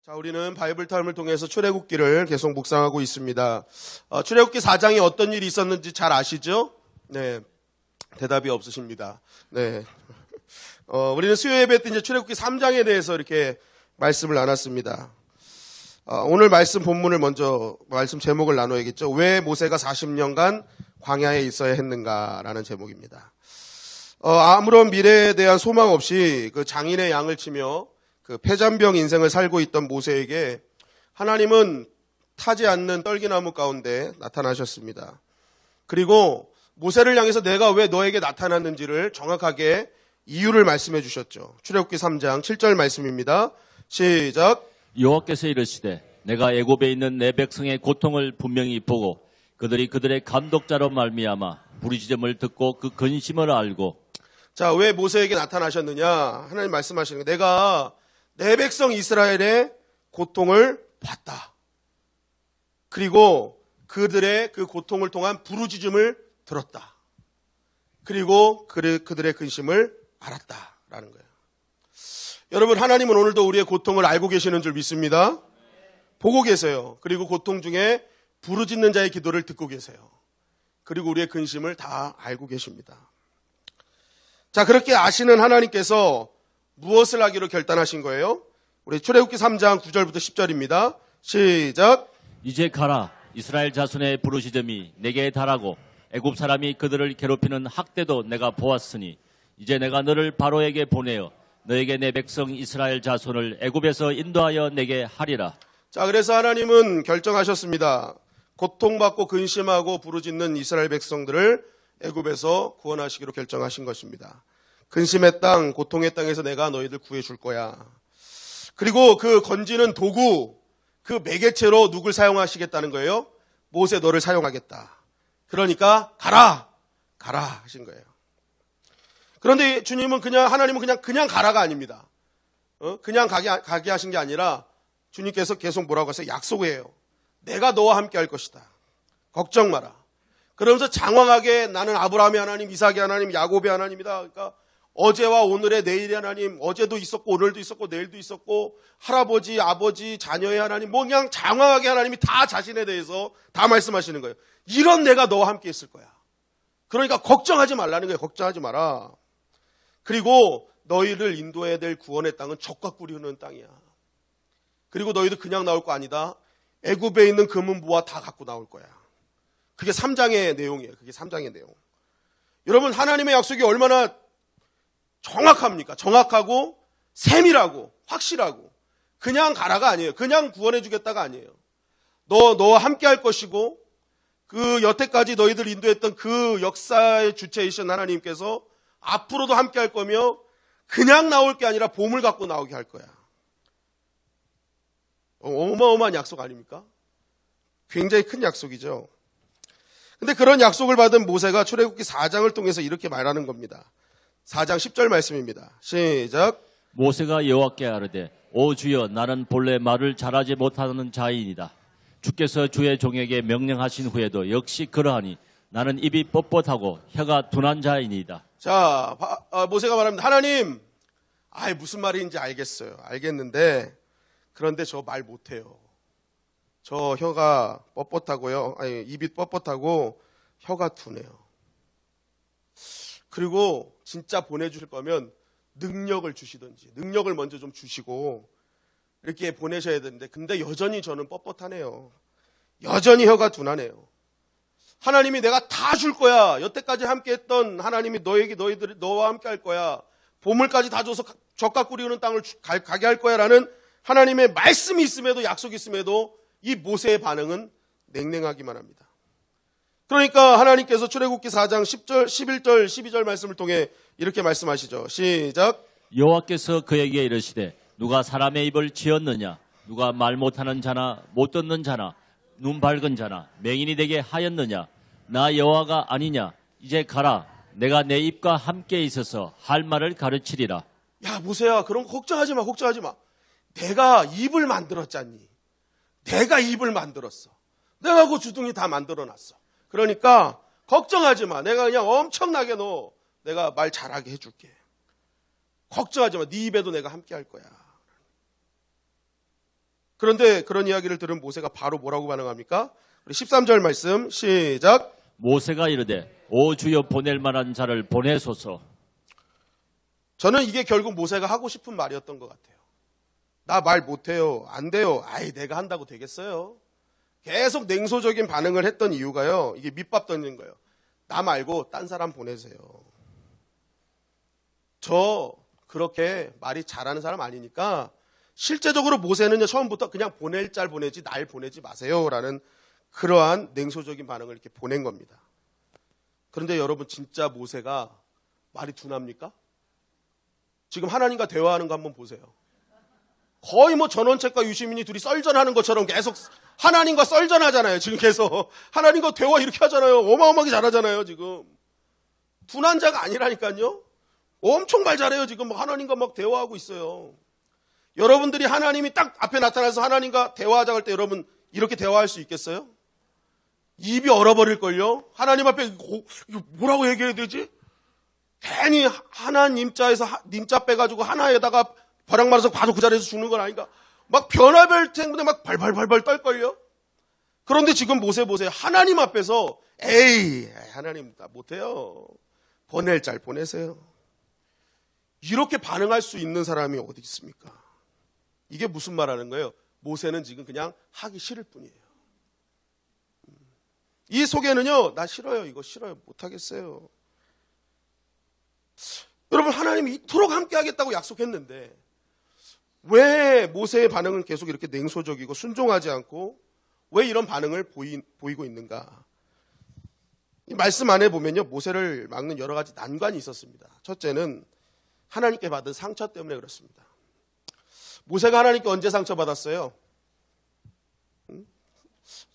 자, 우리는 바이블 타임을 통해서 출애굽기를 계속 묵상하고 있습니다. 출애굽기 4장에 어떤 일이 있었는지 잘 아시죠? 네, 대답이 없으십니다. 네, 우리는 수요 예배 때 이제 출애굽기 3장에 대해서 이렇게 말씀을 나눴습니다. 오늘 말씀 본문을 먼저 말씀 제목을 나눠야겠죠. 왜 모세가 40년간 광야에 있어야 했는가라는 제목입니다. 아무런 미래에 대한 소망 없이 그 장인의 양을 치며 그 폐잔병 인생을 살고 있던 모세에게 하나님은 타지 않는 떨기나무 가운데 나타나셨습니다. 그리고 모세를 향해서 내가 왜 너에게 나타났는지를 정확하게 이유를 말씀해 주셨죠. 출애굽기 3장 7절 말씀입니다. 시작. 여호와께서 이르시되 내가 애굽에 있는 내 백성의 고통을 분명히 보고 그들이 그들의 감독자로 말미암아 부르짖음을 듣고 그 근심을 알고. 자, 왜 모세에게 나타나셨느냐? 하나님 말씀하시는 거. 내가 내 백성 이스라엘의 고통을 봤다. 그리고 그들의 그 고통을 통한 부르짖음을 들었다. 그리고 그들의 근심을 알았다라는 거예요. 여러분, 하나님은 오늘도 우리의 고통을 알고 계시는 줄 믿습니다. 보고 계세요. 그리고 고통 중에 부르짖는 자의 기도를 듣고 계세요. 그리고 우리의 근심을 다 알고 계십니다. 자, 그렇게 아시는 하나님께서 무엇을 하기로 결단하신 거예요? 우리 출애굽기 3장 9절부터 10절입니다. 시작. 이제 가라. 이스라엘 자손의 부르짖음이 내게 달하고 애굽 사람이 그들을 괴롭히는 학대도 내가 보았으니 이제 내가 너를 바로에게 보내어 너에게 내 백성 이스라엘 자손을 애굽에서 인도하여 내게 하리라. 자, 그래서 하나님은 결정하셨습니다. 고통받고 근심하고 부르짖는 이스라엘 백성들을 애굽에서 구원하시기로 결정하신 것입니다. 근심의 땅, 고통의 땅에서 내가 너희들 구해줄 거야. 그리고 그 건지는 도구, 그 매개체로 누굴 사용하시겠다는 거예요? 모세 너를 사용하겠다. 그러니까 가라 하신 거예요. 그런데 하나님은 그냥 가라가 아닙니다. 그냥 가게 하신 게 아니라 주님께서 계속 뭐라고 하세요? 약속이에요. 내가 너와 함께 할 것이다. 걱정 마라. 그러면서 장황하게 나는 아브라함의 하나님, 이삭의 하나님, 야곱의 하나님이다. 그러니까 어제와 오늘의 내일의 하나님, 어제도 있었고 오늘도 있었고 내일도 있었고 할아버지, 아버지, 자녀의 하나님, 그냥 장황하게 하나님이 다 자신에 대해서 다 말씀하시는 거예요. 이런 내가 너와 함께 있을 거야. 그러니까 걱정하지 말라는 거예요. 걱정하지 마라. 그리고 너희를 인도해야 될 구원의 땅은 젖과 꿀이 흐르는 땅이야. 그리고 너희도 그냥 나올 거 아니다. 애굽에 있는 금은보화 다 갖고 나올 거야. 그게 3장의 내용이에요. 그게 3장의 내용. 여러분, 하나님의 약속이 얼마나 정확합니까? 정확하고 세밀하고 확실하고. 그냥 가라가 아니에요. 그냥 구원해 주겠다가 아니에요. 너와 함께 할 것이고 그 여태까지 너희들 인도했던 그 역사의 주체이신 하나님께서 앞으로도 함께 할 거며 그냥 나올 게 아니라 보물 갖고 나오게 할 거야. 어마어마한 약속 아닙니까? 굉장히 큰 약속이죠. 근데 그런 약속을 받은 모세가 출애굽기 4장을 통해서 이렇게 말하는 겁니다. 4장 10절 말씀입니다. 시작. 모세가 여호와께 아뢰되 오 주여 나는 본래 말을 잘하지 못하는 자이니이다. 주께서 주의 종에게 명령하신 후에도 역시 그러하니 나는 입이 뻣뻣하고 혀가 둔한 자이니이다. 자, 모세가 말합니다. 하나님, 무슨 말인지 알겠어요. 알겠는데 그런데 저 말 못해요. 저 혀가 뻣뻣하고요. 입이 뻣뻣하고 혀가 둔해요. 그리고 진짜 보내주실 거면 능력을 주시든지 능력을 먼저 좀 주시고 이렇게 보내셔야 되는데 근데 여전히 저는 뻣뻣하네요. 여전히 혀가 둔하네요. 하나님이 내가 다 줄 거야. 여태까지 함께했던 하나님이 너와 함께 할 거야. 보물까지 다 줘서 젖과 꿀이 흐르는 땅을 가게 할 거야 라는 하나님의 말씀이 있음에도 약속이 있음에도 이 모세의 반응은 냉랭하기만 합니다. 그러니까 하나님께서 출애굽기 4장 10절, 11절, 12절 말씀을 통해 이렇게 말씀하시죠. 시작. 여호와께서 그에게 이르시되 누가 사람의 입을 지었느냐 누가 말 못하는 자나 못 듣는 자나 눈 밝은 자나 맹인이 되게 하였느냐 나 여호와가 아니냐 이제 가라 내가 내 입과 함께 있어서 할 말을 가르치리라. 야 모세야 그런 거 걱정하지 마. 내가 입을 만들었잖니. 내가 입을 만들었어. 내가 그 주둥이 다 만들어놨어. 그러니까 걱정하지 마. 내가 그냥 엄청나게 내가 말 잘하게 해줄게. 걱정하지 마. 네 입에도 내가 함께 할 거야. 그런데 그런 이야기를 들은 모세가 바로 뭐라고 반응합니까? 우리 13절 말씀 시작. 모세가 이르되 오 주여 보낼 만한 자를 보내소서. 저는 이게 결국 모세가 하고 싶은 말이었던 것 같아요. 나 말 못해요. 안 돼요. 아이 내가 한다고 되겠어요. 계속 냉소적인 반응을 했던 이유가요. 이게 밑밥 던진 거예요. 나 말고 딴 사람 보내세요. 저 그렇게 말이 잘하는 사람 아니니까 실제적으로 모세는요 처음부터 그냥 보낼 짤 보내지 날 보내지 마세요라는 그러한 냉소적인 반응을 이렇게 보낸 겁니다. 그런데 여러분 진짜 모세가 말이 둔합니까? 지금 하나님과 대화하는 거 한번 보세요. 거의 뭐 전원책과 유시민이 둘이 썰전하는 것처럼 계속 하나님과 썰전하잖아요. 지금 계속 하나님과 대화 이렇게 하잖아요. 어마어마하게 잘하잖아요. 지금 둔한 자가 아니라니까요. 엄청 말 잘해요. 지금 막 하나님과 막 대화하고 있어요. 여러분들이 하나님이 딱 앞에 나타나서 하나님과 대화하자고 할 때 여러분 이렇게 대화할 수 있겠어요? 입이 얼어버릴걸요? 하나님 앞에 이거 뭐라고 얘기해야 되지? 괜히 하나님자에서 님자 빼가지고 하나에다가 벼락 맞아서 바로 그 자리에서 죽는 건 아닌가? 막 변화별 때문에 막 발발발발 떨걸요? 그런데 지금 모세 보세요. 하나님 앞에서 에이 하나님 나 못해요. 보낼 짤 보내세요. 이렇게 반응할 수 있는 사람이 어디 있습니까? 이게 무슨 말하는 거예요? 모세는 지금 그냥 하기 싫을 뿐이에요. 이 속에는요, 나 싫어요, 이거 싫어요, 못하겠어요. 여러분, 하나님이 이토록 함께 하겠다고 약속했는데, 왜 모세의 반응은 계속 이렇게 냉소적이고 순종하지 않고, 왜 이런 반응을 보이고 있는가? 이 말씀 안에 보면요, 모세를 막는 여러 가지 난관이 있었습니다. 첫째는 하나님께 받은 상처 때문에 그렇습니다. 모세가 하나님께 언제 상처받았어요?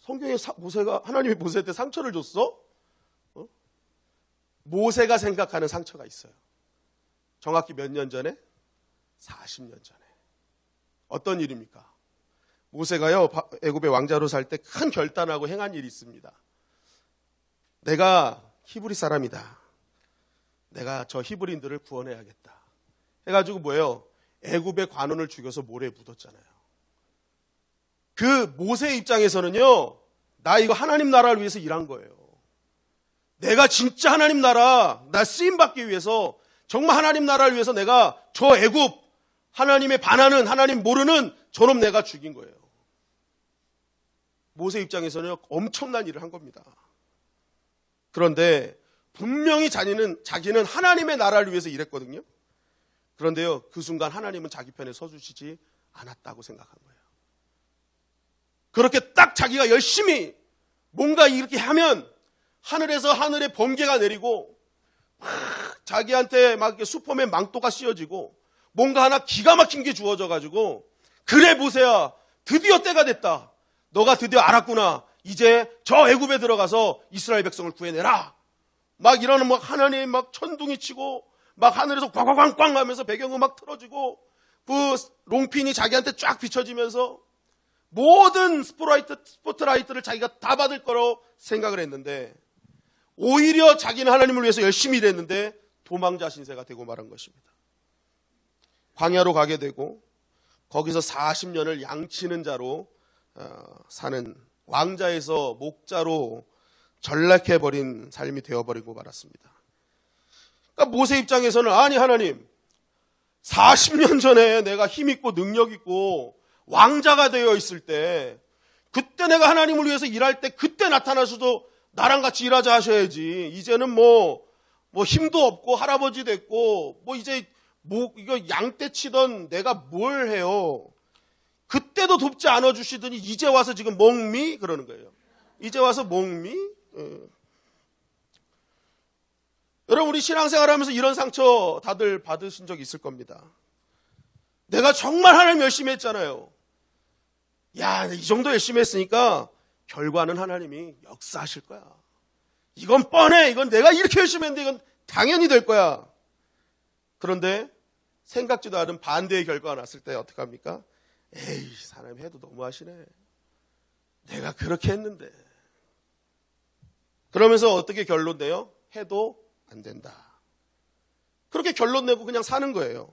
성경에 모세가 하나님이 모세한테 상처를 줬어? 모세가 생각하는 상처가 있어요. 정확히 몇 년 전에? 40년 전에. 어떤 일입니까? 모세가요 애굽의 왕자로 살 때 큰 결단하고 행한 일이 있습니다. 내가 히브리 사람이다. 내가 저 히브리인들을 구원해야겠다. 해가지고 뭐예요? 애굽의 관원을 죽여서 모래에 묻었잖아요. 그 모세 입장에서는요, 나 이거 하나님 나라를 위해서 일한 거예요. 내가 진짜 하나님 나라, 나 쓰임받기 위해서, 정말 하나님 나라를 위해서 내가 저 애굽, 하나님의 반하는, 하나님 모르는 저놈 내가 죽인 거예요. 모세 입장에서는 엄청난 일을 한 겁니다. 그런데 분명히 자기는 하나님의 나라를 위해서 일했거든요. 그런데요, 그 순간 하나님은 자기 편에 서주시지 않았다고 생각한 거예요. 그렇게 딱 자기가 열심히 뭔가 이렇게 하면 하늘에서 하늘에 번개가 내리고 자기한테 막 이렇게 슈퍼맨 망토가 씌워지고 뭔가 하나 기가 막힌 게 주어져 가지고 그래 모세야 드디어 때가 됐다. 너가 드디어 알았구나. 이제 저 애굽에 들어가서 이스라엘 백성을 구해내라. 막 이러는 막 하나님 막 천둥이 치고 막 하늘에서 꽝꽝꽝꽝 하면서 배경음악 틀어지고 그 롱핀이 자기한테 쫙 비춰지면서 모든 스포트라이트를 자기가 다 받을 거로 생각을 했는데 오히려 자기는 하나님을 위해서 열심히 일했는데 도망자 신세가 되고 말한 것입니다. 광야로 가게 되고 거기서 40년을 양치는 자로 사는 왕자에서 목자로 전락해버린 삶이 되어버리고 말았습니다. 그러니까 모세 입장에서는 아니 하나님 40년 전에 내가 힘있고 능력있고 왕자가 되어 있을 때 그때 내가 하나님을 위해서 일할 때 그때 나타나셔도 나랑 같이 일하자 하셔야지. 이제는 뭐 힘도 없고 할아버지 됐고 이제 이거 양떼 치던 내가 뭘 해요. 그때도 돕지 않아 주시더니 이제 와서 지금 몽미 그러는 거예요. 이제 와서 몽미? 여러분 우리 신앙생활하면서 이런 상처 다들 받으신 적 있을 겁니다. 내가 정말 하나님 열심히 했잖아요. 야, 이 정도 열심히 했으니까 결과는 하나님이 역사하실 거야. 이건 뻔해. 이건 내가 이렇게 열심히 했는데 이건 당연히 될 거야. 그런데 생각지도 않은 반대의 결과가 났을 때 어떡합니까? 에이, 사람이 해도 너무하시네. 내가 그렇게 했는데. 그러면서 어떻게 결론 내요? 해도 안 된다. 그렇게 결론 내고 그냥 사는 거예요.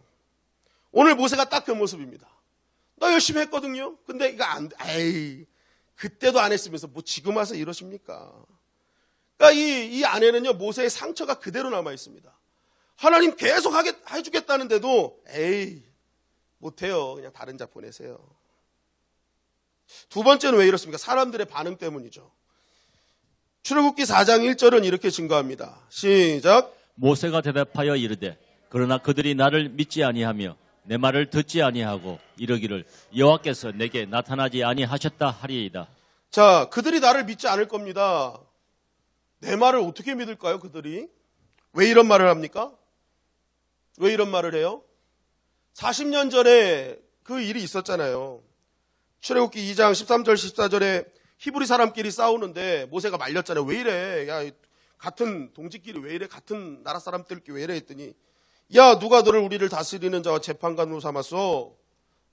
오늘 모세가 딱 그 모습입니다. 나 열심히 했거든요. 근데 이거 에이, 그때도 안 했으면서 뭐 지금 와서 이러십니까? 그러니까 이 안에는요, 모세의 상처가 그대로 남아 있습니다. 하나님 계속 해주겠다는데도 에이, 못해요. 그냥 다른 자 보내세요. 두 번째는 왜 이렇습니까? 사람들의 반응 때문이죠. 출애굽기 4장 1절은 이렇게 증거합니다. 시작. 모세가 대답하여 이르되 그러나 그들이 나를 믿지 아니하며 내 말을 듣지 아니하고 이러기를 여호와께서 내게 나타나지 아니하셨다 하리이다. 자, 그들이 나를 믿지 않을 겁니다. 내 말을 어떻게 믿을까요, 그들이? 왜 이런 말을 합니까? 왜 이런 말을 해요? 40년 전에 그 일이 있었잖아요. 출애굽기 2장 13절 14절에 히브리 사람끼리 싸우는데 모세가 말렸잖아요. 왜 이래? 야, 같은 동지끼리 왜 이래? 같은 나라 사람들끼리 왜 이래? 했더니 야, 누가 너를 우리를 다스리는 자와 재판관으로 삼았어?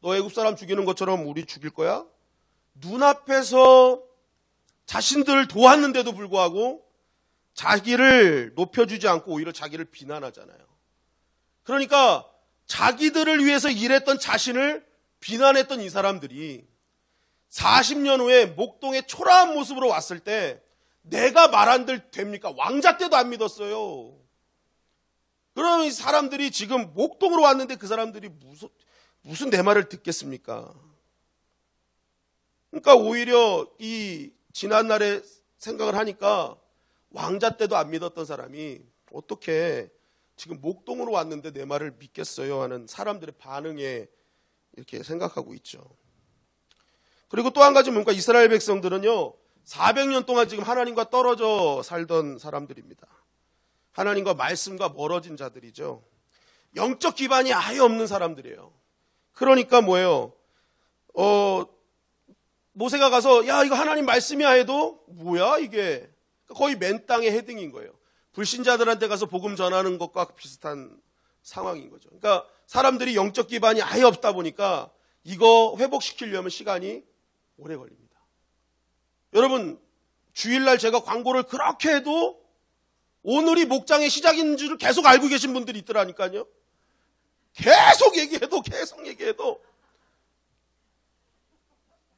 너 애굽 사람 죽이는 것처럼 우리 죽일 거야? 눈앞에서 자신들을 도왔는데도 불구하고 자기를 높여주지 않고 오히려 자기를 비난하잖아요. 그러니까 자기들을 위해서 일했던 자신을 비난했던 이 사람들이 40년 후에 목동의 초라한 모습으로 왔을 때 내가 말한들 됩니까? 왕자 때도 안 믿었어요. 그럼 이 사람들이 지금 목동으로 왔는데 그 사람들이 무슨 내 말을 듣겠습니까? 그러니까 오히려 이 지난날에 생각을 하니까 왕자 때도 안 믿었던 사람이 어떻게 지금 목동으로 왔는데 내 말을 믿겠어요 하는 사람들의 반응에 이렇게 생각하고 있죠. 그리고 또 한 가지 뭡니까? 이스라엘 백성들은요 400년 동안 지금 하나님과 떨어져 살던 사람들입니다. 하나님과 말씀과 멀어진 자들이죠. 영적 기반이 아예 없는 사람들이에요. 그러니까 뭐예요? 모세가 가서 야 이거 하나님 말씀이야 해도 뭐야 이게 거의 맨 땅의 헤딩인 거예요. 불신자들한테 가서 복음 전하는 것과 비슷한 상황인 거죠. 그러니까 사람들이 영적 기반이 아예 없다 보니까 이거 회복시키려면 시간이 오래 걸립니다. 여러분 주일날 제가 광고를 그렇게 해도 오늘이 목장의 시작인 줄 계속 알고 계신 분들이 있더라니까요. 계속 얘기해도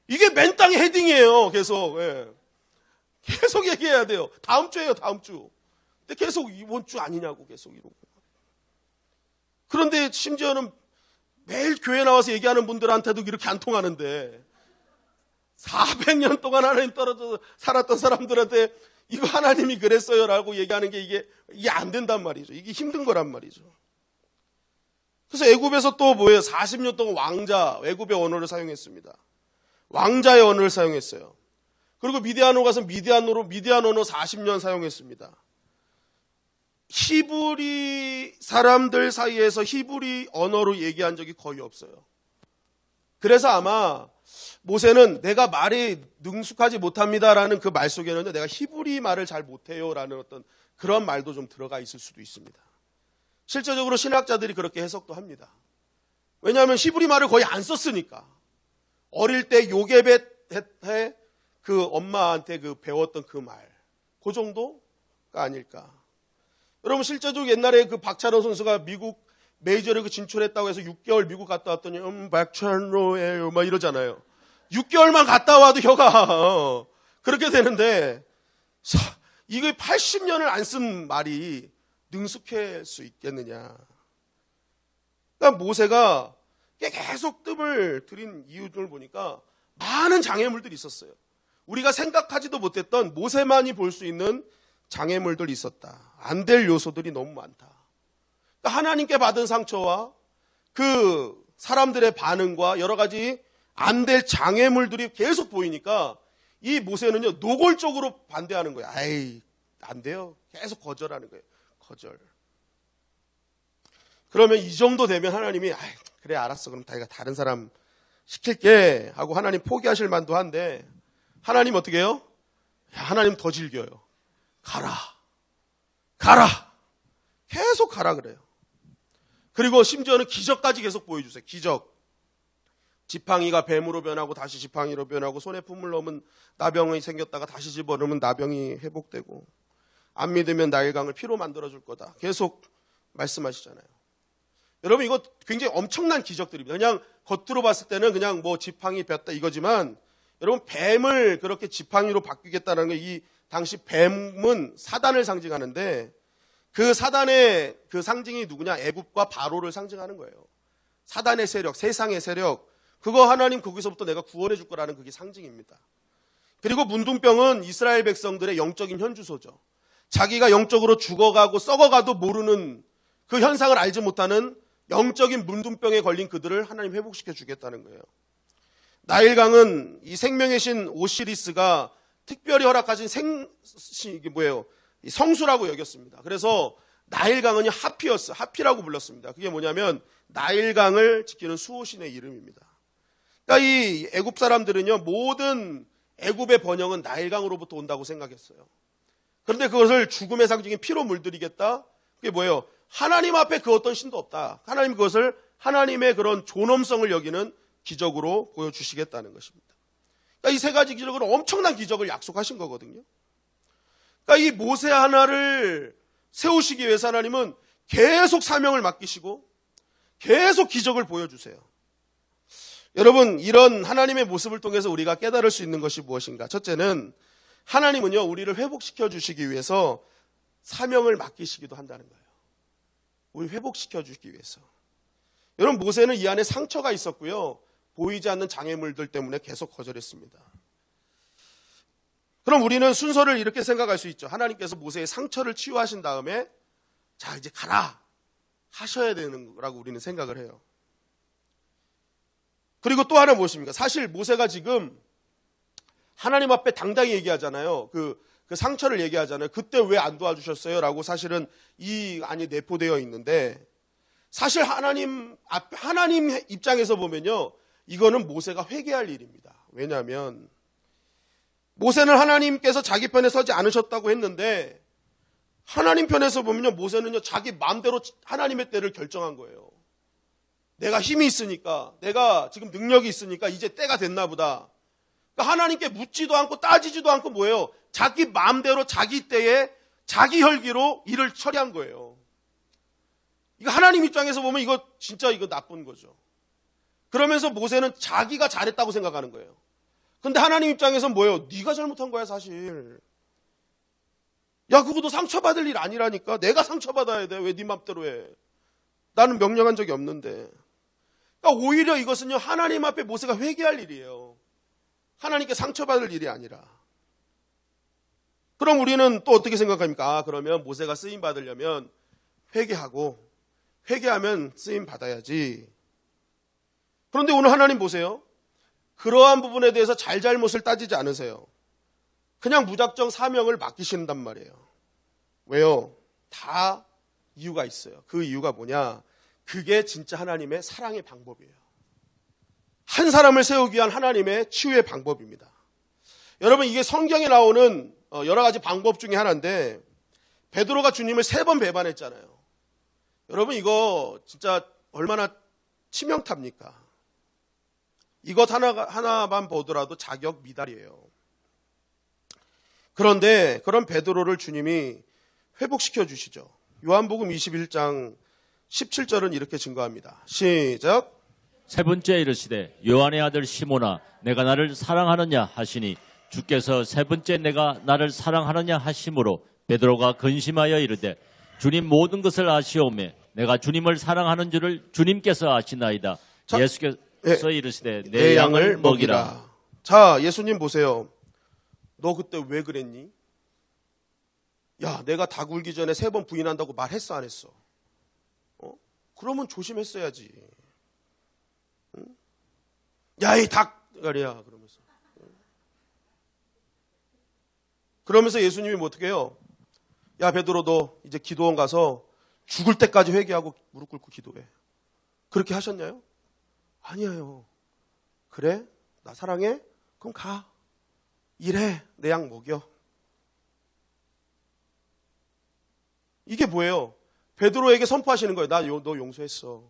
이게 맨 땅의 헤딩이에요. 계속 계속 얘기해야 돼요. 다음 주에요, 다음 주. 근데 계속 이번 주 아니냐고 계속 이러고. 그런데 심지어는 매일 교회 나와서 얘기하는 분들한테도 이렇게 안 통하는데 400년 동안 하나님 떨어져 살았던 사람들한테 이거 하나님이 그랬어요라고 얘기하는 게 이게 안 된단 말이죠. 이게 힘든 거란 말이죠. 그래서 애굽에서 또 뭐예요? 40년 동안 왕자, 애굽의 언어를 사용했습니다. 왕자의 언어를 사용했어요. 그리고 미디안으로 가서 미디안 언어 40년 사용했습니다. 히브리 사람들 사이에서 히브리 언어로 얘기한 적이 거의 없어요. 그래서 아마 모세는 내가 말이 능숙하지 못합니다라는 그 말 속에는 내가 히브리 말을 잘 못해요라는 어떤 그런 말도 좀 들어가 있을 수도 있습니다. 실제적으로 신학자들이 그렇게 해석도 합니다. 왜냐하면 히브리 말을 거의 안 썼으니까. 어릴 때 요게벳 그 엄마한테 그 배웠던 그 말, 그 정도가 아닐까. 여러분 실제적으로 옛날에 그 박찬호 선수가 미국 메이저리그 진출했다고 해서 6개월 미국 갔다 왔더니 박찬호예요 막 이러잖아요. 6개월만 갔다 와도 혀가 그렇게 되는데 이거 80년을 안 쓴 말이 능숙할 수 있겠느냐. 그러니까 모세가 계속 뜸을 들인 이유를 보니까 많은 장애물들이 있었어요. 우리가 생각하지도 못했던 모세만이 볼 수 있는 장애물들이 있었다. 안 될 요소들이 너무 많다. 그러니까 하나님께 받은 상처와 그 사람들의 반응과 여러 가지 안 될 장애물들이 계속 보이니까 이 모세는요 노골적으로 반대하는 거예요. 에이 안 돼요. 계속 거절하는 거예요. 거절. 그러면 이 정도 되면 하나님이 그래 알았어 그럼 내가 다른 사람 시킬게 하고 하나님 포기하실 만도 한데 하나님 어떻게 해요? 하나님 더 즐겨요. 가라 계속 가라 그래요. 그리고 심지어는 기적까지 계속 보여주세요. 기적. 지팡이가 뱀으로 변하고 다시 지팡이로 변하고 손에 품을 넣으면 나병이 생겼다가 다시 집어넣으면 나병이 회복되고 안 믿으면 나일강을 피로 만들어줄 거다. 계속 말씀하시잖아요. 여러분 이거 굉장히 엄청난 기적들입니다. 그냥 겉으로 봤을 때는 그냥 뭐 지팡이 뺐다 이거지만 여러분 뱀을 그렇게 지팡이로 바뀌겠다는 게 이 당시 뱀은 사단을 상징하는데 그 사단의 그 상징이 누구냐? 애굽과 바로를 상징하는 거예요. 사단의 세력, 세상의 세력, 그거 하나님 거기서부터 내가 구원해 줄 거라는 그게 상징입니다. 그리고 문둥병은 이스라엘 백성들의 영적인 현주소죠. 자기가 영적으로 죽어가고 썩어가도 모르는 그 현상을 알지 못하는 영적인 문둥병에 걸린 그들을 하나님 회복시켜 주겠다는 거예요. 나일강은 이 생명의 신 오시리스가 특별히 허락하신 이게 뭐예요? 성수라고 여겼습니다. 그래서 나일강은 하피라고 불렀습니다. 그게 뭐냐면 나일강을 지키는 수호신의 이름입니다. 그러니까 이 애굽 사람들은요, 모든 애굽의 번영은 나일강으로부터 온다고 생각했어요. 그런데 그것을 죽음의 상징인 피로 물들이겠다? 그게 뭐예요? 하나님 앞에 그 어떤 신도 없다. 하나님 그것을 하나님의 그런 존엄성을 여기는 기적으로 보여주시겠다는 것입니다. 그러니까 이 세 가지 기적으로 엄청난 기적을 약속하신 거거든요. 그러니까 이 모세 하나를 세우시기 위해서 하나님은 계속 사명을 맡기시고 계속 기적을 보여주세요. 여러분, 이런 하나님의 모습을 통해서 우리가 깨달을 수 있는 것이 무엇인가? 첫째는 하나님은요, 우리를 회복시켜 주시기 위해서 사명을 맡기시기도 한다는 거예요. 우리 회복시켜 주시기 위해서. 여러분, 모세는 이 안에 상처가 있었고요. 보이지 않는 장애물들 때문에 계속 거절했습니다. 그럼 우리는 순서를 이렇게 생각할 수 있죠. 하나님께서 모세의 상처를 치유하신 다음에 자, 이제 가라 하셔야 되는 거라고 우리는 생각을 해요. 그리고 또 하나 무엇입니까? 사실 모세가 지금 하나님 앞에 당당히 얘기하잖아요. 그 상처를 얘기하잖아요. 그때 왜 안 도와주셨어요? 라고 사실은 이 안에 내포되어 있는데 사실 하나님 입장에서 보면요. 이거는 모세가 회개할 일입니다. 왜냐하면 모세는 하나님께서 자기 편에 서지 않으셨다고 했는데 하나님 편에서 보면요. 모세는요. 자기 마음대로 하나님의 때를 결정한 거예요. 내가 힘이 있으니까, 내가 지금 능력이 있으니까 이제 때가 됐나 보다. 그러니까 하나님께 묻지도 않고 따지지도 않고 뭐예요? 자기 마음대로 자기 때에 자기 혈기로 일을 처리한 거예요. 이거 하나님 입장에서 보면 이거 진짜 이거 나쁜 거죠. 그러면서 모세는 자기가 잘했다고 생각하는 거예요. 근데 하나님 입장에서는 뭐예요? 네가 잘못한 거야 사실. 야 그거 상처받을 일 아니라니까. 내가 상처받아야 돼. 왜 네 맘대로 해. 나는 명령한 적이 없는데. 그러니까 오히려 이것은요 하나님 앞에 모세가 회개할 일이에요. 하나님께 상처받을 일이 아니라. 그럼 우리는 또 어떻게 생각합니까? 그러면 모세가 쓰임 받으려면 회개하면 쓰임 받아야지. 그런데 오늘 하나님 보세요. 그러한 부분에 대해서 잘잘못을 따지지 않으세요. 그냥 무작정 사명을 맡기신단 말이에요. 왜요? 다 이유가 있어요. 그 이유가 뭐냐? 그게 진짜 하나님의 사랑의 방법이에요. 한 사람을 세우기 위한 하나님의 치유의 방법입니다. 여러분 이게 성경에 나오는 여러 가지 방법 중에 하나인데 베드로가 주님을 3번 배반했잖아요. 여러분 이거 진짜 얼마나 치명탑니까? 이것 하나만 보더라도 자격 미달이에요. 그런데 그런 베드로를 주님이 회복시켜 주시죠. 요한복음 21장 17절은 이렇게 증거합니다. 시작. 세 번째 이르시되 요한의 아들 시몬아 내가 나를 사랑하느냐 하시니 주께서 세 번째 내가 나를 사랑하느냐 하심으로 베드로가 근심하여 이르되 주님 모든 것을 아시오매 내가 주님을 사랑하는 줄을 주님께서 아시나이다. 예수께서 이르시되 내 양을 먹이라. 자, 예수님 보세요. 너 그때 왜 그랬니? 야, 내가 닭 울기 전에 3번 부인한다고 말했어 안 했어? 그러면 조심했어야지. 응? 야, 이 닭가리야 그러면서. 그러면서 예수님이 뭐 어떻게 해요? 야, 베드로 너 이제 기도원 가서 죽을 때까지 회개하고 무릎 꿇고 기도해. 그렇게 하셨나요? 아니에요. 그래? 나 사랑해? 그럼 가. 일해. 내 양 먹여. 이게 뭐예요? 베드로에게 선포하시는 거예요. 너 용서했어.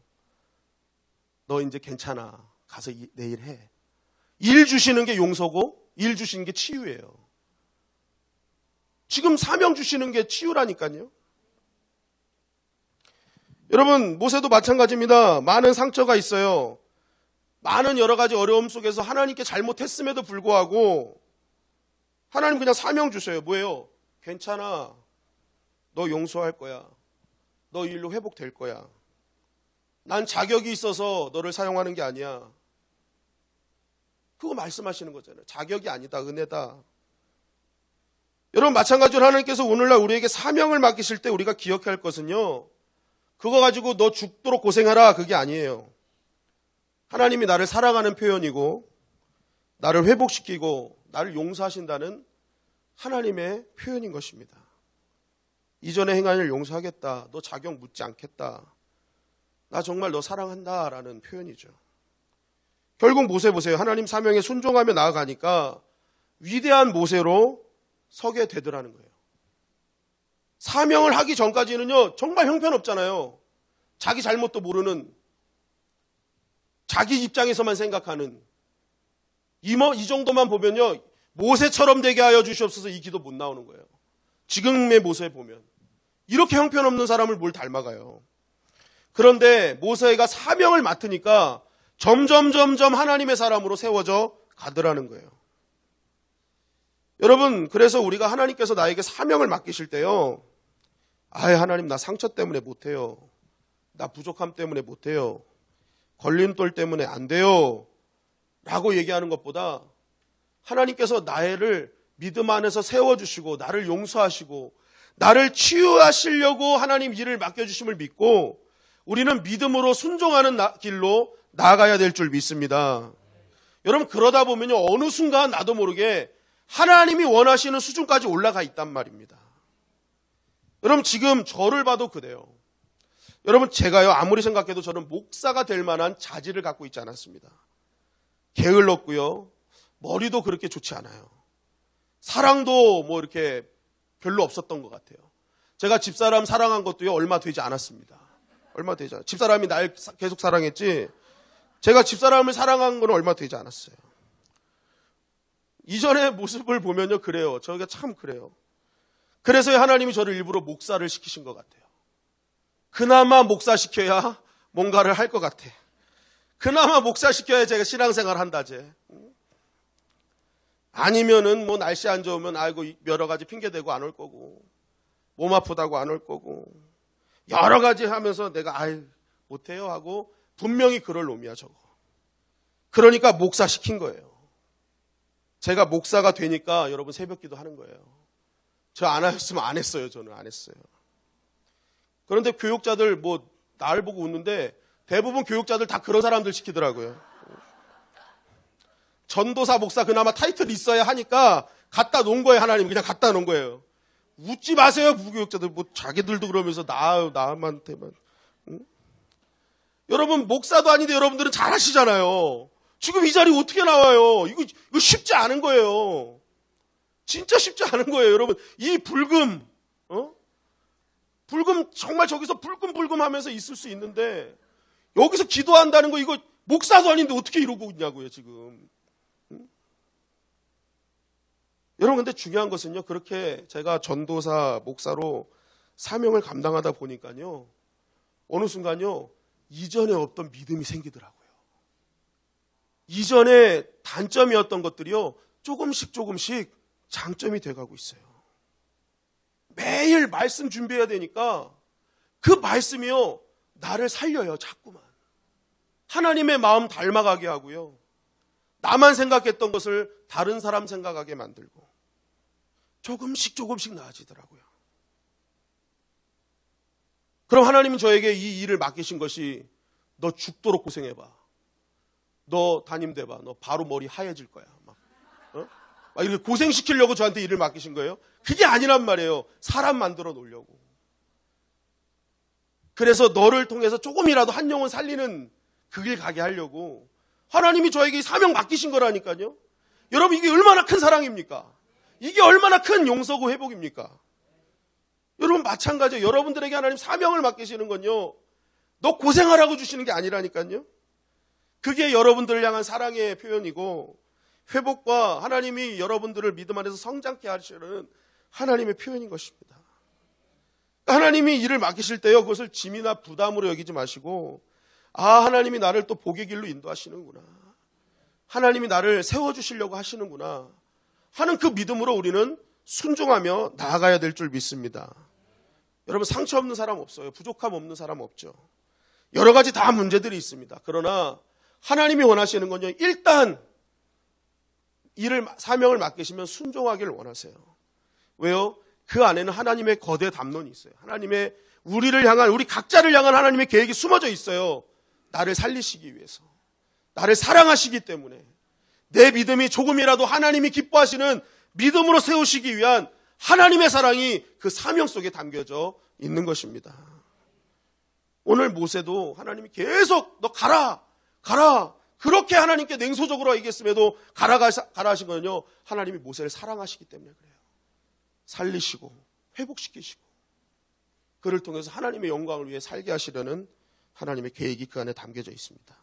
너 이제 괜찮아. 가서 내일 해. 일 주시는 게 용서고 일 주시는 게 치유예요. 지금 사명 주시는 게 치유라니까요. 여러분, 모세도 마찬가지입니다. 많은 상처가 있어요. 많은 여러 가지 어려움 속에서 하나님께 잘못했음에도 불구하고 하나님 그냥 사명 주셔요. 뭐예요? 괜찮아. 너 용서할 거야. 너 일로 회복될 거야. 난 자격이 있어서 너를 사용하는 게 아니야. 그거 말씀하시는 거잖아요. 자격이 아니다. 은혜다. 여러분, 마찬가지로 하나님께서 오늘날 우리에게 사명을 맡기실 때 우리가 기억해야 할 것은요, 그거 가지고 너 죽도록 고생해라, 그게 아니에요. 하나님이 나를 사랑하는 표현이고 나를 회복시키고 나를 용서하신다는 하나님의 표현인 것입니다. 이전에 행한 일 용서하겠다. 너 자격 묻지 않겠다. 나 정말 너 사랑한다 라는 표현이죠. 결국 모세 보세요. 하나님 사명에 순종하며 나아가니까 위대한 모세로 서게 되더라는 거예요. 사명을 하기 전까지는요, 정말 형편없잖아요. 자기 잘못도 모르는, 자기 입장에서만 생각하는, 이 정도만 보면요, 모세처럼 되게 하여 주시옵소서 이 기도 못 나오는 거예요. 지금의 모세 보면. 이렇게 형편없는 사람을 뭘 닮아가요. 그런데 모세가 사명을 맡으니까 점점 하나님의 사람으로 세워져 가더라는 거예요. 여러분, 그래서 우리가 하나님께서 나에게 사명을 맡기실 때요, 하나님 나 상처 때문에 못해요. 나 부족함 때문에 못해요. 걸림돌 때문에 안 돼요. 라고 얘기하는 것보다 하나님께서 나를 믿음 안에서 세워주시고 나를 용서하시고 나를 치유하시려고 하나님 일을 맡겨주심을 믿고 우리는 믿음으로 순종하는 길로 나아가야 될 줄 믿습니다. 여러분, 그러다 보면요, 어느 순간 나도 모르게 하나님이 원하시는 수준까지 올라가 있단 말입니다. 여러분, 지금 저를 봐도 그래요. 여러분, 제가요, 아무리 생각해도 저는 목사가 될 만한 자질을 갖고 있지 않았습니다. 게을렀고요, 머리도 그렇게 좋지 않아요. 사랑도 뭐 이렇게 별로 없었던 것 같아요. 제가 집사람 사랑한 것도요, 얼마 되지 않았습니다. 얼마 되지 않았어요. 집사람이 날 계속 사랑했지, 제가 집사람을 사랑한 건 얼마 되지 않았어요. 이전의 모습을 보면요, 그래요. 저게 참 그래요. 그래서 하나님이 저를 일부러 목사를 시키신 것 같아요. 그나마 목사시켜야 뭔가를 할 것 같아. 그나마 목사시켜야 제가 신앙생활 한다제. 아니면은 뭐 날씨 안 좋으면 여러 가지 핑계대고 안 올 거고, 몸 아프다고 안 올 거고, 여러 가지 하면서 내가 못해요 하고 분명히 그럴 놈이야 저거. 그러니까 목사 시킨 거예요. 제가 목사가 되니까 여러분 새벽기도 하는 거예요. 저 안 하셨으면 안 했어요. 저는 안 했어요. 그런데 교육자들 뭐 날 보고 웃는데 대부분 교육자들 다 그런 사람들 시키더라고요. 전도사 목사 그나마 타이틀 있어야 하니까 갖다 놓은 거예요. 하나님 그냥 갖다 놓은 거예요. 웃지 마세요. 부교육자들 뭐 자기들도 그러면서 남한테만. 응? 여러분 목사도 아닌데 여러분들은 잘하시잖아요. 지금 이 자리 어떻게 나와요? 이거 쉽지 않은 거예요. 진짜 쉽지 않은 거예요. 여러분 이 불금 불금 정말 저기서 불금 하면서 있을 수 있는데 여기서 기도한다는 거 이거 목사도 아닌데 어떻게 이러고 있냐고요 지금. 응? 여러분 근데 중요한 것은요, 그렇게 제가 전도사 목사로 사명을 감당하다 보니까요, 어느 순간요 이전에 없던 믿음이 생기더라고요. 이전에 단점이었던 것들이요 조금씩 장점이 돼가고 있어요. 매일 말씀 준비해야 되니까 그 말씀이요 나를 살려요. 자꾸만 하나님의 마음 닮아가게 하고요, 나만 생각했던 것을 다른 사람 생각하게 만들고 조금씩 나아지더라고요. 그럼 하나님은 저에게 이 일을 맡기신 것이 너 죽도록 고생해봐, 너 담임 돼봐, 너 바로 머리 하얘질 거야, 막 이렇게 고생시키려고 저한테 일을 맡기신 거예요? 그게 아니란 말이에요. 사람 만들어 놓으려고. 그래서 너를 통해서 조금이라도 한 영혼 살리는 그 길 가게 하려고 하나님이 저에게 사명 맡기신 거라니까요. 여러분 이게 얼마나 큰 사랑입니까? 이게 얼마나 큰 용서고 회복입니까? 여러분 마찬가지예요. 여러분들에게 하나님 사명을 맡기시는 건요, 너 고생하라고 주시는 게 아니라니까요. 그게 여러분들을 향한 사랑의 표현이고 회복과 하나님이 여러분들을 믿음 안에서 성장케 하시는 하나님의 표현인 것입니다. 하나님이 일을 맡기실 때요, 그것을 짐이나 부담으로 여기지 마시고, 하나님이 나를 또 복의 길로 인도하시는구나, 하나님이 나를 세워주시려고 하시는구나 하는 그 믿음으로 우리는 순종하며 나아가야 될 줄 믿습니다. 여러분, 상처 없는 사람 없어요. 부족함 없는 사람 없죠. 여러 가지 다 문제들이 있습니다. 그러나 하나님이 원하시는 건요, 일단 사명을 맡기시면 순종하기를 원하세요. 왜요? 그 안에는 하나님의 거대 담론이 있어요. 하나님의 우리를 향한, 우리 각자를 향한 하나님의 계획이 숨어져 있어요. 나를 살리시기 위해서, 나를 사랑하시기 때문에, 내 믿음이 조금이라도 하나님이 기뻐하시는 믿음으로 세우시기 위한 하나님의 사랑이 그 사명 속에 담겨져 있는 것입니다. 오늘 모세도 하나님이 계속 너 가라 그렇게 하나님께 냉소적으로 얘기했음에도 가라 하신 거는요, 하나님이 모세를 사랑하시기 때문에 그래요. 살리시고 회복시키시고 그를 통해서 하나님의 영광을 위해 살게 하시려는 하나님의 계획이 그 안에 담겨져 있습니다.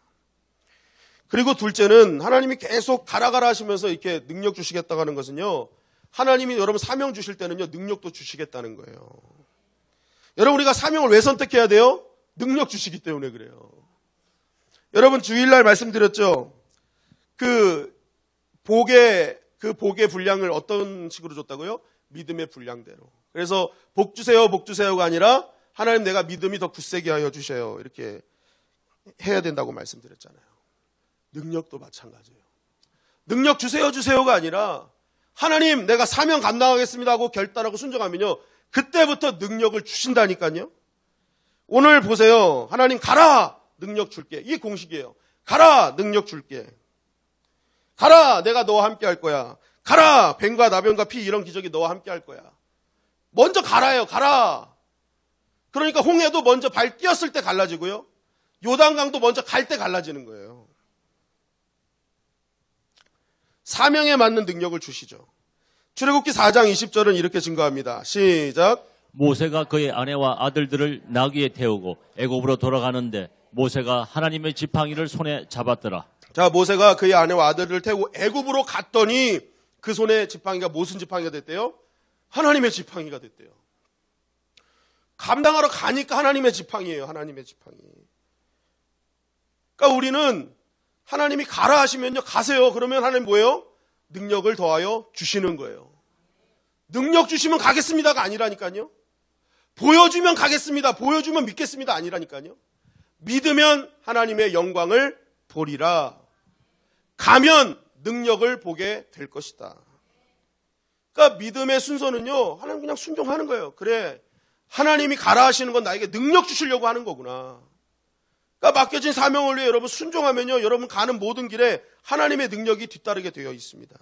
그리고 둘째는 하나님이 계속 가라 하시면서 이렇게 능력 주시겠다고 하는 것은요, 하나님이 여러분 사명 주실 때는요, 능력도 주시겠다는 거예요. 여러분, 우리가 사명을 왜 선택해야 돼요? 능력 주시기 때문에 그래요. 여러분, 주일날 말씀드렸죠. 그 복의 분량을 어떤 식으로 줬다고요? 믿음의 분량대로. 그래서 복 주세요가 아니라 하나님, 내가 믿음이 더 굳세게 하여 주셔요, 이렇게 해야 된다고 말씀드렸잖아요. 능력도 마찬가지예요. 능력 주세요가 아니라 하나님, 내가 사명 감당하겠습니다 하고 결단하고 순종하면요, 그때부터 능력을 주신다니까요. 오늘 보세요. 하나님, 가라, 능력 줄게. 이게 공식이에요. 가라, 능력 줄게. 가라, 내가 너와 함께 할 거야. 가라, 뱀과 나병과 피 이런 기적이 너와 함께 할 거야. 먼저 가라예요. 가라. 그러니까 홍해도 먼저 발 띄었을 때 갈라지고요, 요단강도 먼저 갈 때 갈라지는 거예요. 사명에 맞는 능력을 주시죠. 출애굽기 4장 20절은 이렇게 증거합니다. 시작. 모세가 그의 아내와 아들들을 나귀에 태우고 애굽으로 돌아가는데 모세가 하나님의 지팡이를 손에 잡았더라. 자, 모세가 그의 아내와 아들을 태우고 애굽으로 갔더니 그 손에 지팡이가 무슨 지팡이가 됐대요? 하나님의 지팡이가 됐대요. 감당하러 가니까 하나님의 지팡이에요. 하나님의 지팡이. 그러니까 우리는 하나님이 가라 하시면요, 가세요. 그러면 하나님 뭐예요? 능력을 더하여 주시는 거예요. 능력 주시면 가겠습니다가 아니라니까요. 보여주면 가겠습니다, 보여주면 믿겠습니다 아니라니까요. 믿으면 하나님의 영광을 보리라. 가면 능력을 보게 될 것이다. 그러니까 믿음의 순서는요, 하나님 그냥 순종하는 거예요. 그래, 하나님이 가라 하시는 건 나에게 능력 주시려고 하는 거구나. 그러니까 맡겨진 사명을 위해 여러분 순종하면요, 여러분 가는 모든 길에 하나님의 능력이 뒤따르게 되어 있습니다.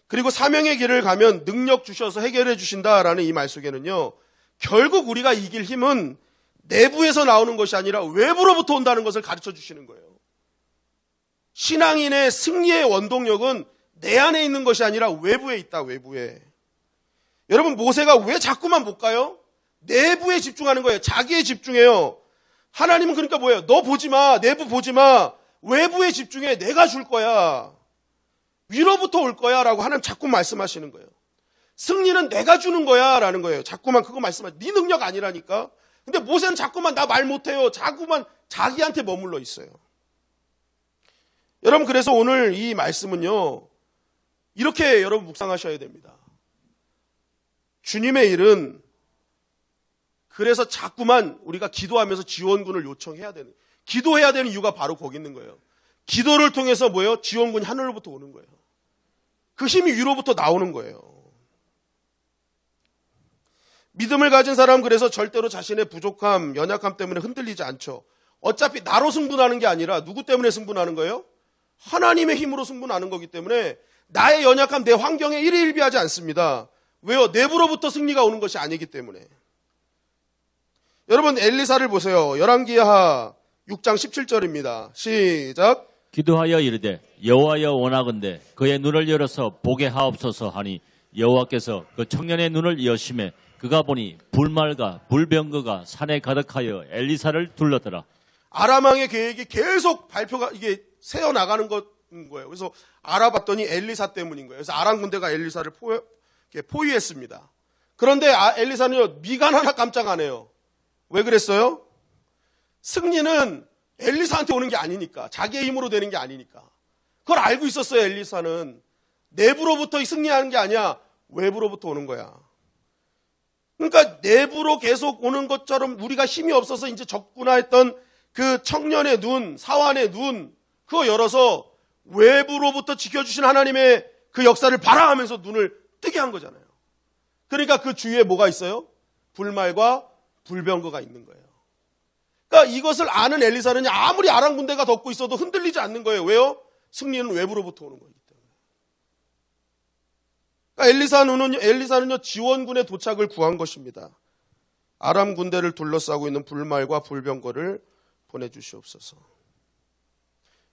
그리고 사명의 길을 가면 능력 주셔서 해결해 주신다라는 이 말 속에는요, 결국 우리가 이길 힘은 내부에서 나오는 것이 아니라 외부로부터 온다는 것을 가르쳐 주시는 거예요. 신앙인의 승리의 원동력은 내 안에 있는 것이 아니라 외부에 있다, 외부에. 여러분, 모세가 왜 자꾸만 못 가요? 내부에 집중하는 거예요. 자기에 집중해요. 하나님은 그러니까 뭐예요? 너 보지 마, 내부 보지 마, 외부에 집중해. 내가 줄 거야, 위로부터 올 거야 라고 하나님 자꾸 말씀하시는 거예요. 승리는 내가 주는 거야 라는 거예요. 자꾸만 그거 말씀하시죠. 네 능력 아니라니까. 근데 모세는 자꾸만 나 말 못해요, 자꾸만 자기한테 머물러 있어요. 여러분, 그래서 오늘 이 말씀은요, 이렇게 여러분 묵상하셔야 됩니다. 주님의 일은 그래서 자꾸만 우리가 기도하면서 지원군을 요청해야 되는, 기도해야 되는 이유가 바로 거기 있는 거예요. 기도를 통해서 뭐예요? 지원군이 하늘로부터 오는 거예요. 그 힘이 위로부터 나오는 거예요. 믿음을 가진 사람은 그래서 절대로 자신의 부족함, 연약함 때문에 흔들리지 않죠. 어차피 나로 승분하는 게 아니라 누구 때문에 승분하는 거예요? 하나님의 힘으로 승분하는 거기 때문에 나의 연약함, 내 환경에 일희일비하지 않습니다. 왜요? 내부로부터 승리가 오는 것이 아니기 때문에. 여러분, 엘리사를 보세요. 열왕기하 6장 17절입니다. 시작. 기도하여 이르되 여호와여 원하건대 그의 눈을 열어서 보게 하옵소서 하니 여호와께서 그 청년의 눈을 여심해 그가 보니 불말과 불병거가 산에 가득하여 엘리사를 둘렀더라. 아람왕의 계획이 계속 발표가 이게 새어나가는 거예요. 그래서 알아봤더니 엘리사 때문인 거예요. 그래서 아람 군대가 엘리사를 포위했습니다. 그런데 엘리사는요, 미간 하나 깜짝 안 해요. 왜 그랬어요? 승리는 엘리사한테 오는 게 아니니까. 자기의 힘으로 되는 게 아니니까. 그걸 알고 있었어요, 엘리사는. 내부로부터 승리하는 게 아니야. 외부로부터 오는 거야. 그러니까 내부로 계속 오는 것처럼 우리가 힘이 없어서 이제 적구나 했던 그 청년의 눈, 사환의 눈, 그거 열어서 외부로부터 지켜주신 하나님의 그 역사를 바라하면서 눈을 뜨게 한 거잖아요. 그러니까 그 주위에 뭐가 있어요? 불말과 불병거가 있는 거예요. 그러니까 이것을 아는 엘리사는 아무리 아람 군대가 덮고 있어도 흔들리지 않는 거예요. 왜요? 승리는 외부로부터 오는 거기 때문에. 그러니까 엘리사는요 지원군의 도착을 구한 것입니다. 아람 군대를 둘러싸고 있는 불말과 불병거를 보내주시옵소서.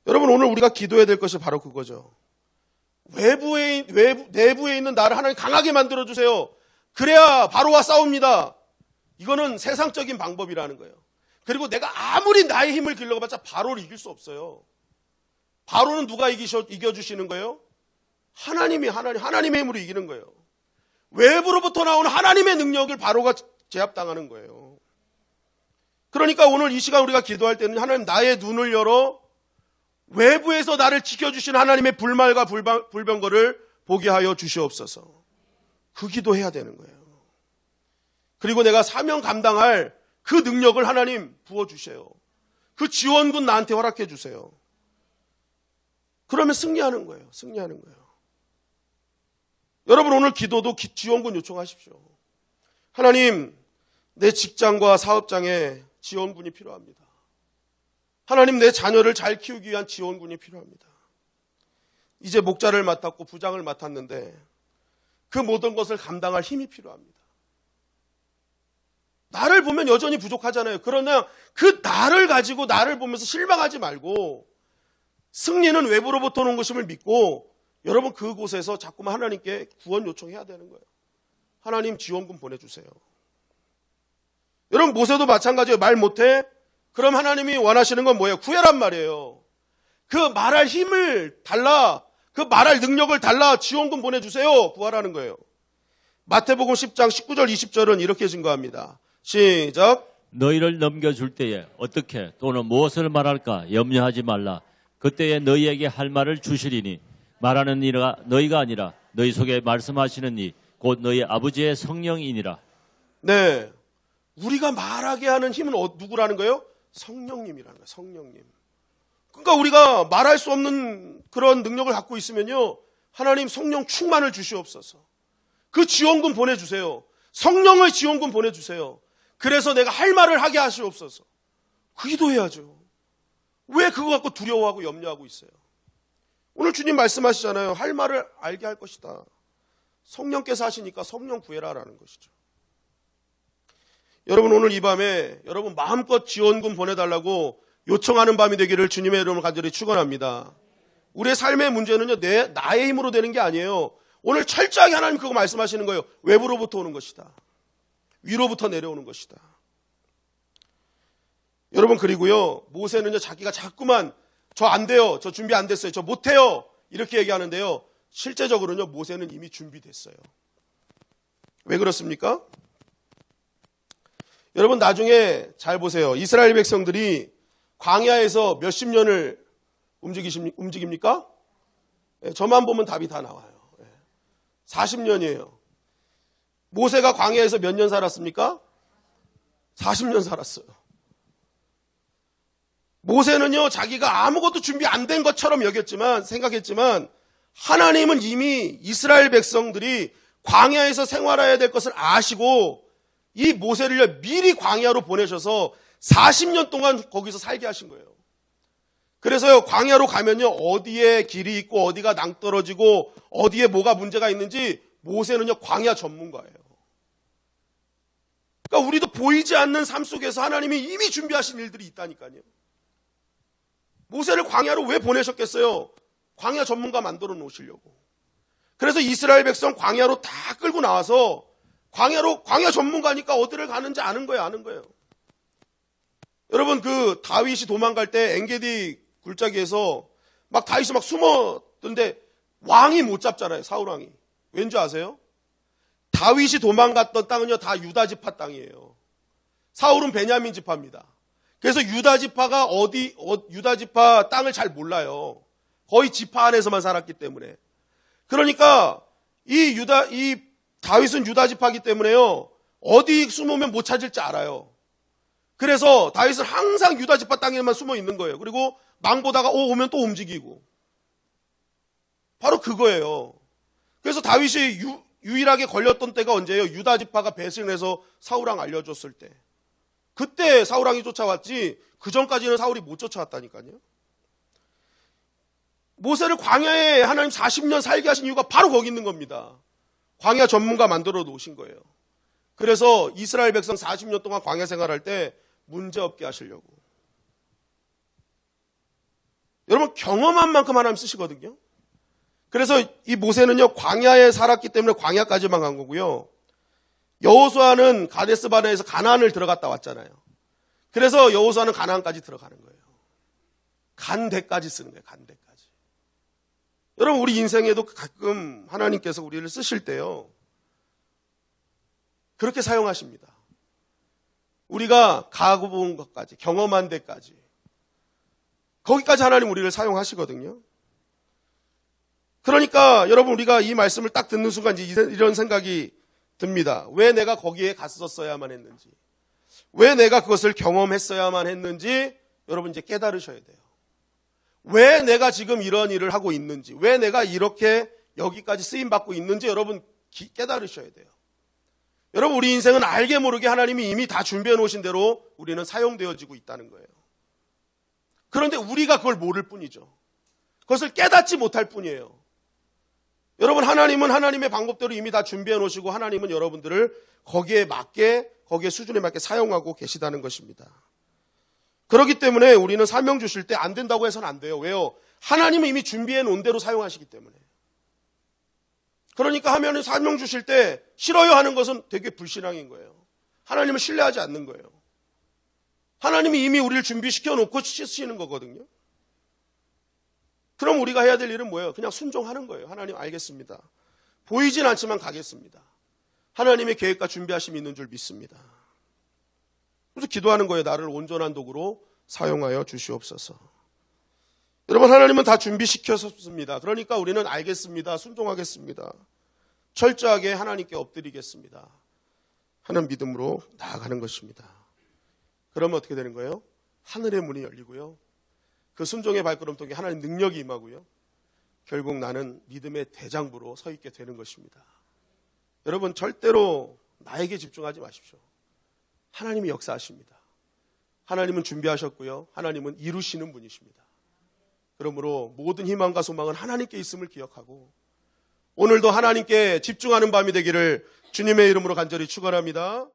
여러분, 오늘 우리가 기도해야 될 것이 바로 그거죠. 내부에 있는 나를 하나님 강하게 만들어주세요. 그래야 바로와 싸웁니다. 이거는 세상적인 방법이라는 거예요. 그리고 내가 아무리 나의 힘을 길러봤자 바로를 이길 수 없어요. 바로는 누가 이겨주시는 거예요? 하나님의 힘으로 이기는 거예요. 외부로부터 나오는 하나님의 능력을 바로가 제압당하는 거예요. 그러니까 오늘 이 시간 우리가 기도할 때는 하나님 나의 눈을 열어 외부에서 나를 지켜주신 하나님의 불말과 불병거를 보게 하여 주시옵소서. 그 기도해야 되는 거예요. 그리고 내가 사명 감당할 그 능력을 하나님 부어주세요. 그 지원군 나한테 허락해 주세요. 그러면 승리하는 거예요. 승리하는 거예요. 여러분, 오늘 기도도 지원군 요청하십시오. 하나님, 내 직장과 사업장에 지원군이 필요합니다. 하나님, 내 자녀를 잘 키우기 위한 지원군이 필요합니다. 이제 목자를 맡았고 부장을 맡았는데 그 모든 것을 감당할 힘이 필요합니다. 나를 보면 여전히 부족하잖아요. 그러나 그 나를 가지고 나를 보면서 실망하지 말고 승리는 외부로부터 오는 것임을 믿고 여러분 그곳에서 자꾸만 하나님께 구원 요청해야 되는 거예요. 하나님 지원군 보내주세요. 여러분 모세도 마찬가지예요. 말 못해? 그럼 하나님이 원하시는 건 뭐예요? 구해란 말이에요. 그 말할 힘을 달라, 그 말할 능력을 달라 지원군 보내주세요. 구하라는 거예요. 마태복음 10장 19절 20절은 이렇게 증거합니다. 시작. 너희를 넘겨줄 때에 어떻게 또는 무엇을 말할까 염려하지 말라. 그때에 너희에게 할 말을 주시리니 말하는 이가 너희가 아니라 너희 속에 말씀하시는 이 곧 너희 아버지의 성령이니라. 네, 우리가 말하게 하는 힘은 누구라는 거예요? 성령님이라는 거예요. 성령님. 그러니까 우리가 말할 수 없는 그런 능력을 갖고 있으면요, 하나님 성령 충만을 주시옵소서. 그 지원군 보내주세요. 성령의 지원군 보내주세요. 그래서 내가 할 말을 하게 하시옵소서. 그 기도해야죠. 왜 그거 갖고 두려워하고 염려하고 있어요? 오늘 주님 말씀하시잖아요. 할 말을 알게 할 것이다. 성령께서 하시니까 성령 구해라라는 것이죠. 여러분 오늘 이 밤에 여러분 마음껏 지원군 보내달라고 요청하는 밤이 되기를 주님의 이름으로 간절히 축원합니다. 우리의 삶의 문제는요, 나의 힘으로 되는 게 아니에요. 오늘 철저하게 하나님 그거 말씀하시는 거예요. 외부로부터 오는 것이다. 위로부터 내려오는 것이다. 여러분 그리고요, 모세는요 자기가 자꾸만 저 안 돼요, 저 준비 안 됐어요, 저 못해요 이렇게 얘기하는데요, 실제적으로는요 모세는 이미 준비됐어요. 왜 그렇습니까? 여러분 나중에 잘 보세요. 이스라엘 백성들이 광야에서 몇십 년을 움직입니까? 저만 보면 답이 다 나와요. 40년이에요. 모세가 광야에서 몇 년 살았습니까? 40년 살았어요. 모세는요 자기가 아무것도 준비 안 된 것처럼 생각했지만 하나님은 이미 이스라엘 백성들이 광야에서 생활해야 될 것을 아시고 이 모세를 미리 광야로 보내셔서 40년 동안 거기서 살게 하신 거예요. 그래서요 광야로 가면요 어디에 길이 있고 어디가 낭떠러지고 어디에 뭐가 문제가 있는지 모세는요 광야 전문가예요. 그러니까 우리도 보이지 않는 삶 속에서 하나님이 이미 준비하신 일들이 있다니까요. 모세를 광야로 왜 보내셨겠어요? 광야 전문가 만들어 놓으시려고. 그래서 이스라엘 백성 광야로 다 끌고 나와서 광야 전문가니까 어디를 가는지 아는 거예요. 여러분 그 다윗이 도망갈 때 엔게디 굴짜기에서 막 다윗이 막 숨었던데 왕이 못 잡잖아요. 사울 왕이. 왠지 아세요? 다윗이 도망갔던 땅은요 다 유다 지파 땅이에요. 사울은 베냐민 지파입니다. 그래서 유다 지파가 유다 지파 땅을 잘 몰라요. 거의 지파 안에서만 살았기 때문에. 그러니까 이 다윗은 유다 지파이기 때문에요. 어디 숨으면 못 찾을지 알아요. 그래서 다윗은 항상 유다 지파 땅에만 숨어 있는 거예요. 그리고 망 보다가 오면 또 움직이고. 바로 그거예요. 그래서 다윗이 유일하게 걸렸던 때가 언제예요? 유다 지파가 배신을 해서 사울왕 알려줬을 때. 그때 사울왕이 쫓아왔지 그 전까지는 사울이 못 쫓아왔다니까요. 모세를 광야에 하나님 40년 살게 하신 이유가 바로 거기 있는 겁니다. 광야 전문가 만들어 놓으신 거예요. 그래서 이스라엘 백성 40년 동안 광야 생활할 때 문제없게 하시려고. 여러분 경험한 만큼 하나님 쓰시거든요. 그래서 이 모세는요 광야에 살았기 때문에 광야까지만 간 거고요. 여호수아는 가데스 바네에서 가나안을 들어갔다 왔잖아요. 그래서 여호수아는 가나안까지 들어가는 거예요. 간대까지 쓰는 거예요. 간대까지. 여러분 우리 인생에도 가끔 하나님께서 우리를 쓰실 때요. 그렇게 사용하십니다. 우리가 가본 것까지 경험한 데까지 거기까지 하나님 우리를 사용하시거든요. 그러니까 여러분 우리가 이 말씀을 딱 듣는 순간 이런 생각이 듭니다. 왜 내가 거기에 갔었어야만 했는지, 왜 내가 그것을 경험했어야만 했는지 여러분 이제 깨달으셔야 돼요. 왜 내가 지금 이런 일을 하고 있는지, 왜 내가 이렇게 여기까지 쓰임받고 있는지 여러분 깨달으셔야 돼요. 여러분 우리 인생은 알게 모르게 하나님이 이미 다 준비해 놓으신 대로 우리는 사용되어지고 있다는 거예요. 그런데 우리가 그걸 모를 뿐이죠. 그것을 깨닫지 못할 뿐이에요. 여러분 하나님은 하나님의 방법대로 이미 다 준비해 놓으시고 하나님은 여러분들을 거기에 맞게 거기에 수준에 맞게 사용하고 계시다는 것입니다. 그렇기 때문에 우리는 사명 주실 때 안 된다고 해서는 안 돼요. 왜요? 하나님은 이미 준비해 놓은 대로 사용하시기 때문에. 그러니까 하면은 사명 주실 때 싫어요 하는 것은 되게 불신앙인 거예요. 하나님을 신뢰하지 않는 거예요. 하나님이 이미 우리를 준비시켜 놓고 쓰시는 거거든요. 그럼 우리가 해야 될 일은 뭐예요? 그냥 순종하는 거예요. 하나님 알겠습니다. 보이진 않지만 가겠습니다. 하나님의 계획과 준비하심이 있는 줄 믿습니다. 그래서 기도하는 거예요. 나를 온전한 도구로 사용하여 주시옵소서. 여러분 하나님은 다 준비시켰습니다. 그러니까 우리는 알겠습니다. 순종하겠습니다. 철저하게 하나님께 엎드리겠습니다. 하는 믿음으로 나아가는 것입니다. 그러면 어떻게 되는 거예요? 하늘의 문이 열리고요. 그 순종의 발걸음통에 하나님 능력이 임하고요. 결국 나는 믿음의 대장부로 서 있게 되는 것입니다. 여러분 절대로 나에게 집중하지 마십시오. 하나님이 역사하십니다. 하나님은 준비하셨고요. 하나님은 이루시는 분이십니다. 그러므로 모든 희망과 소망은 하나님께 있음을 기억하고 오늘도 하나님께 집중하는 밤이 되기를 주님의 이름으로 간절히 축원합니다.